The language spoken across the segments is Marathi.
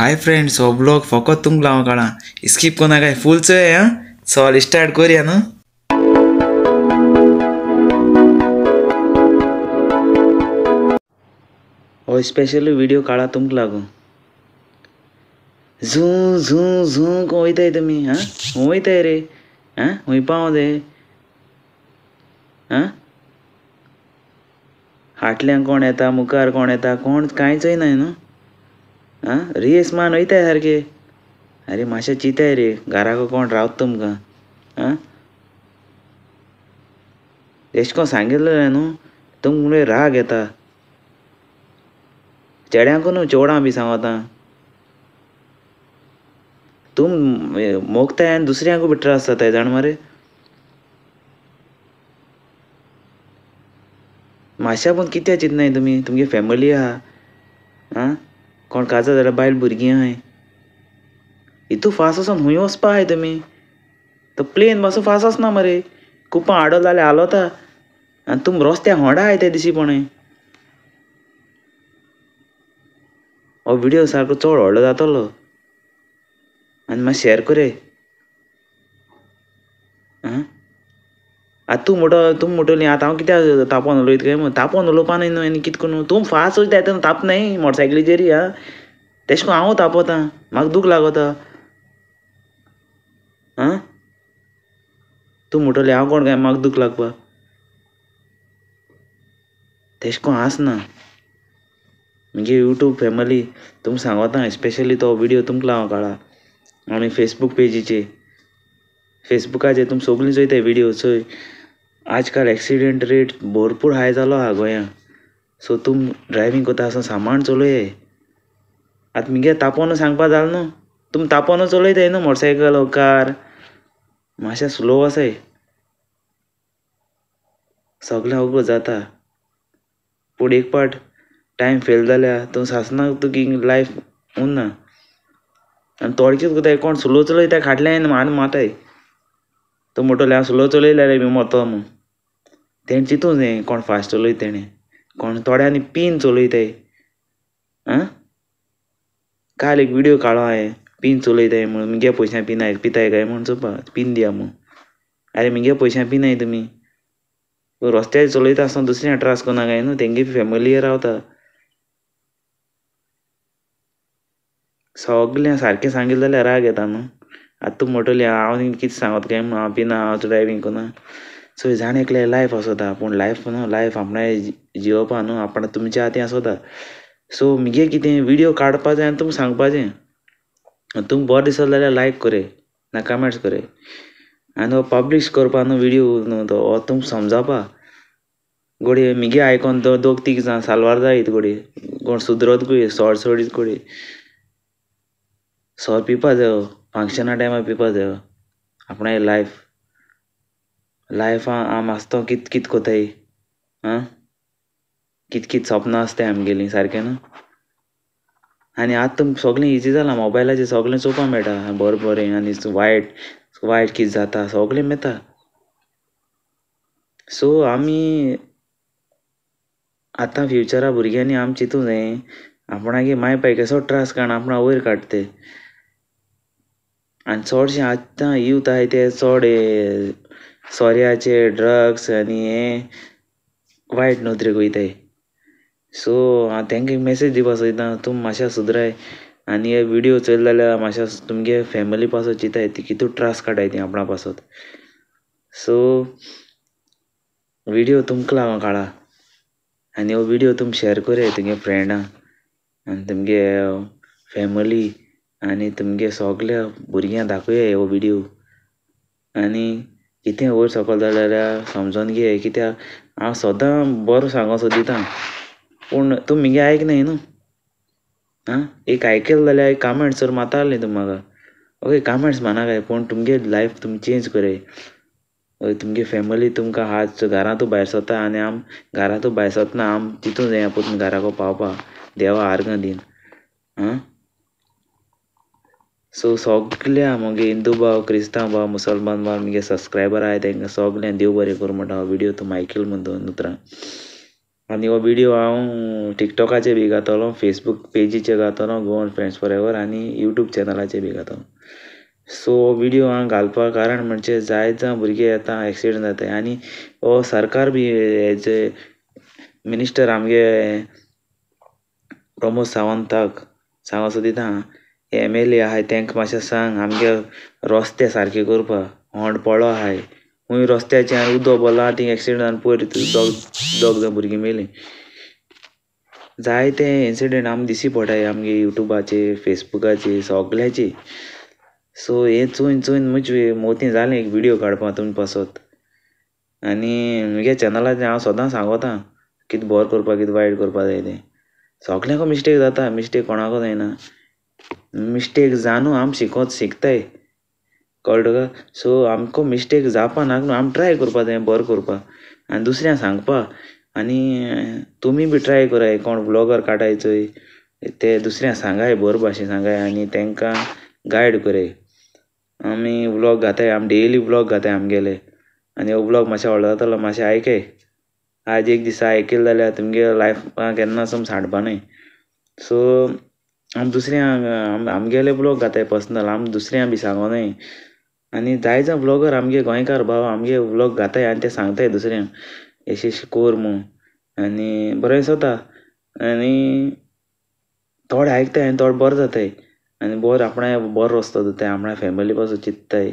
हाय फ्रेंड्स, हो ब्लॉग फकत तुमक लावं काळा स्किप कोना काय फुल चोय हां सॉल स्टार्ट करूया न्हू. हो स्पेशल व्हिडिओ काळा तुमक लागू. झू झू झू को वयताय तुमी हां वयताय रे हां हूंय पावो दे हां. फाटल्यान कोण येता मुखार कोण येता कोण कांयच नाही न्हू. हां रेस मान वयताय सारके. अरे मातशें चिंताय रे घराको कोण रावता तुमकां हां. एश कोन सांगिल्लें न्हू तुमक म्हणल्यार राग येता. चेड्यांकू न्हू चेवडां बी सांगोता. तुम मोगताय आनी दुसऱ्यांकू बी त्रास जाताय जाण मरे. मातशें पूण कित्याक चिंतनाय तुमी तुमगे फॅमिली आहा आं कोण काजार जाल्यार बायल भुरगीं आहाय. इतू फास्ट वचोन हूंय वचपा आहाय तुमी. तो प्लेन मातसो फास्ट वचना मरे कुपां आडो जाल्यार हालोता आनी तुम रोस्त्याक होंडा आहाय ते दिशीपणे. हो व्हिडिओ सारको चड व्हडलो जातलो आनी मातशें शॅर कोराय आं. आतां तुम म्हणटली आतां हांव कित्याक तापोवन उलयता काय म्हूण. तापोवन उलोवपा न्हय न्हू आनी कितें करूं तुम फास्ट वयता तेन्ना तापनाय मोटरसायकलीचेर आं. तेश कोन्न हांव तापोतां म्हाका दूख लागोता आं. तूं म्हणटली हांव कोण काय म्हाका दूख लागपा. तेश कोन्न आसना. म्हगे यूट्यूब फॅमिली तुमक सांगोता स्पेशली तो व्हिडिओ तुमक लावं काळा आनी फेसबूक पेजीचेर फेसबुकाचेर तुम सोगलीं चोयताय व्हिडिओ चोय. आजकाल एक्सिडेंट रेट भरपूर हाय जालो आहा गोंयां. सो तुम ड्रायवींग कोता आसतना सांबाळून चलयाय. आतां म्हगे तापोवन सांगपा जालें न्हू तुम तापोवन चलयताय न्हू मोटरसायकल वो कार. मातशें स्लो वसाय सगलें ओगो जाता पूण एक पाट टायम फेल जाल्यार तूं सासनाक तुगे लायफ उरना. आनी थोडे कितें कोताय कोण स्लो चलयता फाटल्यान आनी माताय. तूं म्हणटलें हांव स्लो चलयलें जाल्यार मोतो म्हूण. तेणें चिंतूं जाय कोण फास्ट चलयता तेणें कोण थोड्यांनी पीन चलयताय आं. काल एक व्हिडिओ काडलो हांवें पीन चलयताय म्हूण म्हगे पयशां पिताय काय म्हूण चोवपा पीन दिया म्हूण. अरे म्हगे पयशां पिनाय तुमी. रस्त्यार चलयता आसतना दुसऱ्यांक त्रास कोना काय न्हू तेंगे फॅमिली रावता. सगलें सारकें सांगिल्लें जाल्यार राग येता न्हू. आतां तूं म्हणटली हांव कितें सांगोता काय म्हूण हांव पिना हांव ड्रायवींग कोना. सो जाण एकल्यार लायफ आसोता पूण लायफ न्हू लायफ आपणाय जियोवपा न्हू आपण तुमच्या हातीन आसोता. सो म्हगे कितें व्हिडिओ काडपा जाय आनी तुमकां सांगपाचें. तुमकां बरें दिसत जाल्यार लायक कोराय ना कमेंट्स कोराय आनी हो पब्लीश करपा न्हू व्हिडिओ न्हू तो हो तुमकां समजावपा. घोडये म्हगे आयकोन दोग तीग जाण साल्वार जायत घोडये कोण सुदरत घोडये सोड सोडीत घोडये. सोर पिवपा जायो फंक्शना टायमार पिवपा जायो. आपणाय लायफा आम आसतो कित कित कोताय आं. कित कित सपनां आसताय आमगेलीं सारकें न्हू. आनी आतां तुमकां सगलें इजी जालां मोबायलाचेर सगलें चोवपा मेळटा बरें बरें आनी वायट कितें जाता सगलें मेळटा. सो आमी आतां फ्युचरा भुरग्यांनी आमी चिंतूं जाय आपणागे माय बाय केसो त्रास काडून आपणा वयर काडटाय. आनी चडशे आतां यूथ आहाय ते चड सोऱ्याचे ड्रग्स आनी हें वायट नोदरेक वयताय. सो हांव तेंका एक मॅसेज दिवपा सोदतां तुमी मातशें सुदराय आनी हे व्हिडिओ चोयले जाल्यार मातशें तुमगे फॅमिली पासत चिंताय ती कितू त्रास काडाय ती आपणा पासत. सो व्हिडिओ तुमकां लागों काळा आनी हो व्हिडिओ तुमी शॅर कोराय तुगे फ्रेंडां आनी तुमगे फॅमिली आनी तुमगे सोगल्या भुरग्यांक दाखोयाय हो व्हिडिओ. आनी कितें वयर सकयल जाल्यार समजोन घे कित्याक हांव सदां बरो सांगो सोदितां पूण तुमी म्हगे आयकनाय न्हू आं. एक आयकलें जाल्यार एक कमेंट्स जर मारताले तुमी म्हाका ओके कमेंट्स मानाकाय पूण तुमगे लायफ तुमी चेंज कोराय. तुमगे फॅमिली तुमकां हात घरांतू भायर सरता आनी आम घरांतू भायर सरतना आम चिंतूं जाय आपूण घराको पावपा देवा आर्गां दीन आं. सो सोगल्या मुगे हिंदू भाव क्रिस्तांव भाव मुसलमान भाव मुगे सबस्क्रायबर आहाय तेंकां सोगल्यांक देव बरें करूं म्हणटा हो व्हिडिओ तुमी आयकलो म्हूण दोन उतरां आनी हो विडियो हांव टिकटॉकाचेर बी घातलो, फेसबूक पेजीचेर घातलो, गोवन फ्रेंड्स फॉर एवर आनी यूट्यूब चॅनलाचेर बी घातलो. सो विडियो हांव घालपाक कारण म्हणजे जायत भुरगे येता एक्सिडेंट जाताय आनी हो सरकार बी हेजे मिनिस्टर आमगे प्रमोद सावंताक सांगोसो दिता, MLA आहाय तेंका मातशें सांग आमगे रस्ते सारके करपा. होंड पडलो आहाय खूंय रस्त्याचेर उदक भरलां थिंग एक्सिडेंट जावन पयर दोग जाण भुरगीं मेलीं. जायते इन्सिडेंट आमकां दिसी पडटाय आमगे युट्यूबाचेर, फेसबुकाचेर, सगल्याचेर. सो हें चोयन चोयन म्हजे मोतीं जालें एक विडियो काडपा तुमी पासत. आनी म्हगे चॅनलाचेर हांव सदां सांगोतां कितें बरें करपा कितें वायट करपा जाय तें. सगल्यांक मिस्टेक जाता, मिस्टेक कोणाको जायना. मिस्टेक जानू आम शिकताय कळ्ळें तुका. सो आमकां मिस्टेक जावपा नाका न्हू, आम ट्राय करपा जाय बरें करपा आनी दुसऱ्यांक सांगपा. आनी तुमी बी ट्राय कराय कोण ब्लॉगर काडाय चोय ते दुसऱ्यांक सांगाय बरे भाशेन सांगाय आनी तेंकां गायड कराय. आमी व्लॉग घाताय, आमी डेली व्लॉग घाताय आमगेले आनी हो व्लॉग मातशें व्हडलो जातलो, मातशें आयकय. आज एक दिसा आयकले जाल्यार तुमगे लायफान केन्ना सोम सांडपा न्हय. सो आमी दुसऱ्यांक आमगेले ब्लॉग घाताय पर्सनल, आमी दुसऱ्यांक बी सांगोनाय. आनी जाय जाण ब्लॉगर आमगे गोंयकार भाव आमगे व्लॉग घाताय आनी ते सांगताय दुसऱ्यांक एशें एशें कोर म्हूण. आनी बरें जाता आनी थोडे आयकताय आनी थोडे बरें जाताय आनी बरें आपणाक बरो रस्तो दिताय, आपणा फॅमिली पासून चिंतताय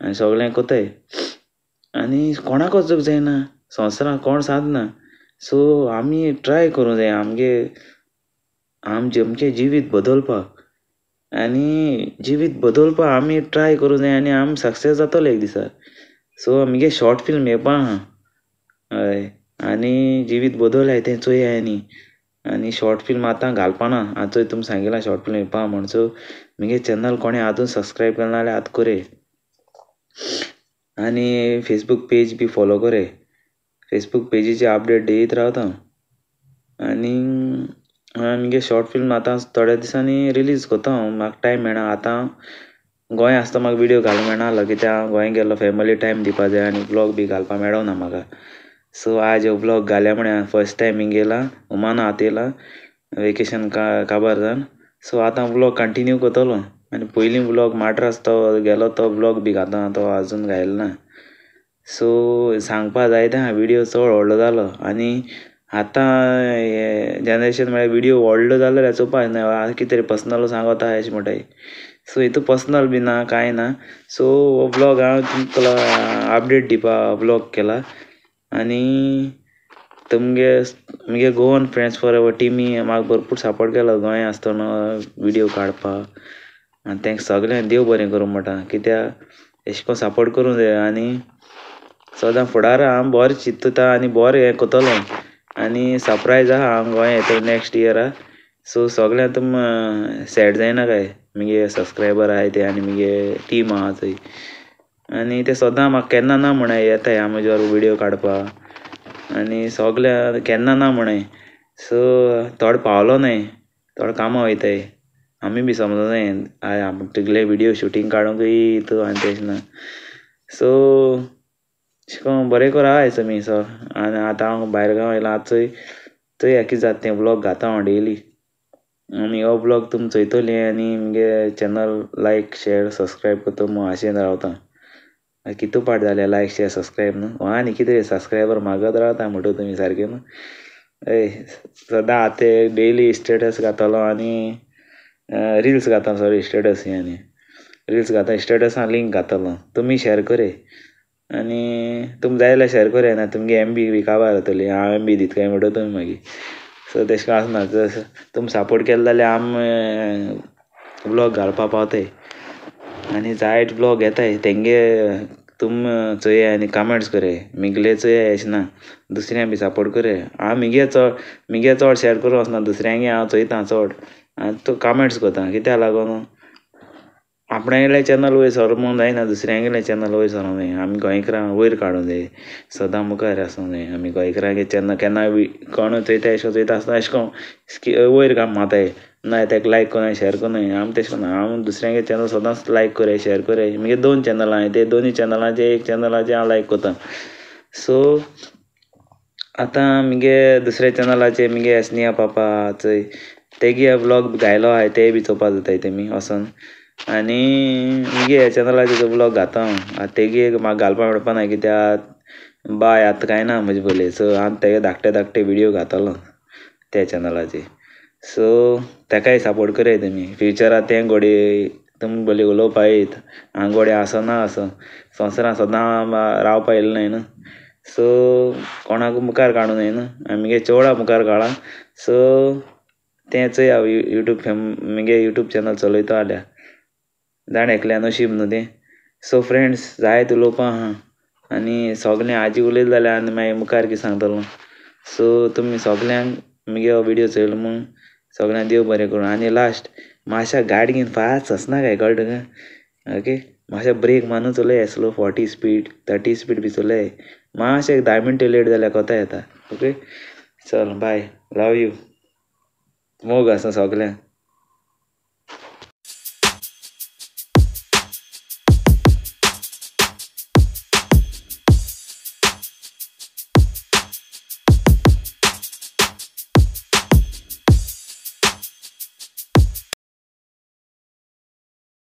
आनी सगळें कोताय. आनी कोणाक वचूंक जायना, संवसारांत कोण साद ना. सो आमी ट्राय करूं जाय आमगे आमचें जिवीत बदलपाक आनी जिवीत बदलपाक आमी ट्राय करूं जाय आनी आमी सक्सेस जातले एक दिसा. सो आमगे शॉर्ट फिल्म येवपा आहा हय आनी जिवीत बदलल्याय तें चोयाय आनी शॉर्ट फिल्म आतां घालपाना. आतां तुमी सांगिलां शॉर्ट फिल्म येवपा म्हूण. सो म्हगे चॅनल कोणें आजून सबस्क्रायब केलें ना जाल्यार आतां कोराय आनी फेसबूक पेज बी फॉलो कोराय. फेसबूक पेजीचेर अपडेट दित रावतां आनी आमगे शॉर्ट फिल्म आतां थोड्या दिसांनी रिलीज कोत्ता हांव. म्हाका टायम मेळना आतां गोंय आसता, म्हाका विडियो घालूंक मेळनाहलो कित्याक हांव गोंय गेल्लो, फॅमिली टायम दिवपा जाय आनी व्लॉग बी घालपा मेळोंक ना म्हाका. सो आज हो व्लॉग घाल्या म्हण फर्स्ट टायम हिंगा येयला, ओमाना आतां येयला वेकेशन काबार जावन. सो आतां व्लॉग कंटिन्यू कोत्तोलो आनी पयलीं व्लॉग माड्रास तो गेलो तो व्लॉग बी घातां, तो आजून घायल ना. सो सांगपा जायतें आहा विडियो चड व्हडलो जालो आनी आतां जनरेशन म्हळ्यार विडियो व्हडलो जालो जाल्यार चोवपा जायना, कितें तरी पर्सनल सांगोता अशें म्हणटाय. सो हितू पर्सनल बी ना कांय ना. सो हो व्लॉग हांव तुमकां अपडेट दिवपा व्लॉग केला आनी मुगे गोवन फ्रेंड्स फॉर एवर टिमी म्हाका भरपूर सपोर्ट केलो गोंय आसतना विडियो काडपाक आनी तेंका सगळ्यांक देव बरें करूं म्हणटा. कित्याक एशें कोन्न सपोर्ट करूं जाय आनी सदां फुडार हांव बरें चिंतता आनी बरें हें कोत्तोलो आनी सरप्रायज आहा हांव गोंय येतों नेक्स्ट इयरा. सो सगळ्यांक तुम सॅड जायनाकाय, मुगे सबस्क्रायबर आहाय ते आनी मुगे टीम आहा चोय आनी ते सदां म्हाका केन्ना ना म्हणाय येताय हांव म्हजे बरोबर विडियो काडपाक आनी सगल्या केन्ना ना म्हणाय. सो थोडो पावलो न्हय, थोडो कामां वयताय. आमी बी समजो जाय तुगेले विडियो शुटींग काडूंकूय हितू आनी तेश ना. सो अशें कोन्न बरें कोर आहाय तुमी. सो आनी आतां हांव भायर गांव येयला आतां चोया कितें जाता तें व्लॉग घातां हांव डेली आनी हो व्लॉग तुमी चोयतोली आनी मुगे चॅनल लायक शेअर सबस्क्रायब कोत्ता म्हूण आशेन रावतां. कितू पाट जालें लायक शेअर सबस्क्रायब न्हू आनी कितें सबस्क्रायबर मागत रावता म्हणटा तुमी सारकें न्हू. हय सदां आतां डेली स्टेटस घातलो आनी रिल्स घातां सॉरी स्टेटस आनी रिल्स घातां स्टेटसां लिंक घातलो तुमी शेअर कोराय आनी तुमी जाय जाल्यार शेअर कोराय ना तुमगे MB बी काबार जातली, हांव MB दीत काय म्हणटा तुमी मागीर. सो तेशें कोन्न आसना, तुमी सपोर्ट केलो जाल्यार आमी व्लॉग घालपा पावताय आनी जायत व्लॉग येताय तेंगे तुम चोया आनी कमेंट्स कोराय. मिगले चोया अशें ना, दुसऱ्यांक बी सपोर्ट कोराय. हांव मिगे चड शेअर करूं वचना, दुसऱ्यांगे हांव चोयतां चड आनी तो कमेंट्स कोतां कित्याक लागून आपणागेलें चॅनल वयर सरों म्हूण जायना, दुसऱ्यांगेलें चॅनल वयर सरों जाय. आमी गोंयकारां वयर काडूं जाय, सदां मुखार आसूं जाय. आमी गोंयकारांगे चॅनल केन्ना कोण चोयता एशें चोयता आसतना अशें कोन्न वयर माताय ना तेका लायक कोनाय शेअर कोनाय. आमी तेशें कोन्ना, हांव दुसऱ्यांगे चॅनल सदांच लायक कोराय शेअर कोराय. मुगे 2 चॅनलां आहाय ते दोनी चॅनलांचे एक चॅनलाचेर हांव लायक कोतां. सो आतां मगे दुसऱ्या चॅनलाचेर मगे स्नेहा पापा चंय तेगे ब्लॉग घायलो आहाय ते बी चोवपा जाताय तेमी वोसोन आनी मगे हे चॅनलाचेर ब्लॉग घाता हांव तेगे म्हाका घालपा मेळपा ना कित्याक बाय आतां कांय ना म्हजे बोले सो हांव तेगे धाकटे धाकटे विडियो घातलो त्या चॅनलाचेर सो तेकाय सपोर्ट कराय तुमी फ्युचराक तें घोडे तुमी बोले उलोवपा येत हांव घोडे आसो ना आसो संवसारान सदां रावपा येयलो न्हय न्हू सो कोणाक मुखार काडूनय न्हू आमगे चेवडा मुखार काडा सो तें चोय हांव यूट्यूब मगे यूट्यूब चॅनल चलयता जाल्यार जाण एकल्या नशीब न्हू तें सो फ्रेंड्स जायत उलोवपा आहा आनी सोगलें आजी उलयलें जाल्यार आनी मागीर मुखार कितें सांगतलो सो तुमी सोगल्यांक मगे हो विडियो चोयलो म्हूण सोगल्यांक देव बरें करूं आनी लास्ट मातशा गाडी घेवन फास्ट वचना काय कळ्ळें तुका ओके मातशें ब्रेक मारून चलय स्लो 40 स्पीड 30 स्पीड बी चलय मातशें 10 मिनटं लेट जाल्यार कोता येता ओके चल बाय लव यू मोग आसा सोगल्यांक